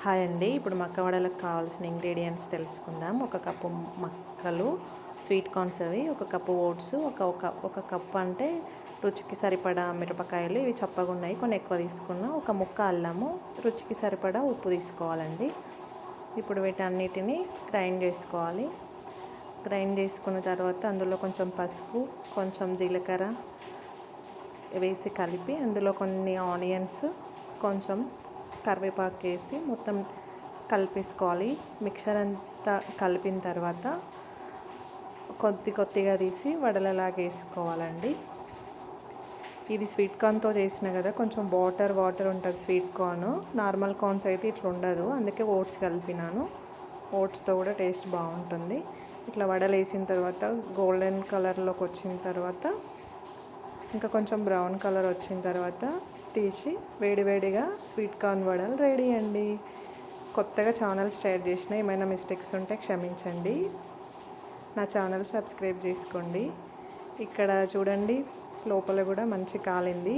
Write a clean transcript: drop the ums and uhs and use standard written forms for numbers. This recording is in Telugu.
హాయ్ అండి. ఇప్పుడు మక్క వడలకు కావాల్సిన ఇంగ్రీడియంట్స్ తెలుసుకుందాం. ఒక కప్పు మక్కలు, స్వీట్ కార్న్స్ అవి, ఒక కప్పు ఓట్స్, ఒక కప్పు అంటే రుచికి సరిపడా మిరపకాయలు, ఇవి చప్పగా ఉన్నాయి, కొన్ని ఎక్కువ తీసుకున్నా. ఒక ముక్క అల్లము, రుచికి సరిపడా ఉప్పు తీసుకోవాలండి. ఇప్పుడు వీటన్నిటిని గ్రైండ్ చేసుకోవాలి. గ్రైండ్ చేసుకున్న తర్వాత అందులో కొంచెం పసుపు, కొంచెం జీలకర్ర వేసి కలిపి, అందులో కొన్ని ఆనియన్స్, కొంచెం కరివేపాకు వేసి మొత్తం కలిపేసుకోవాలి. మిక్చర్ అంతా కలిపిన తర్వాత కొద్దిగా తీసి వడలలాగా వేసుకోవాలండి. ఇది స్వీట్ కార్న్తో చేసిన కదా, కొంచెం వాటర్ ఉంటుంది స్వీట్ కార్న్. నార్మల్ కార్న్స్ అయితే ఇట్లా ఉండదు, అందుకే ఓట్స్ కలిపినాను. ఓట్స్తో కూడా టేస్ట్ బాగుంటుంది. ఇట్లా వడలు వేసిన తర్వాత గోల్డెన్ కలర్లోకి వచ్చిన తర్వాత, ఇంకా కొంచెం బ్రౌన్ కలర్ వచ్చిన తర్వాత తీసి వేడివేడిగా స్వీట్ కార్న్ వడలు రెడీ అండి. కొత్తగా ఛానల్ స్టార్ట్ చేసిన, ఏమైనా మిస్టేక్స్ ఉంటే క్షమించండి. నా ఛానల్ సబ్స్క్రైబ్ చేసుకోండి. ఇక్కడ చూడండి, లోపల కూడా మంచి కాలింది.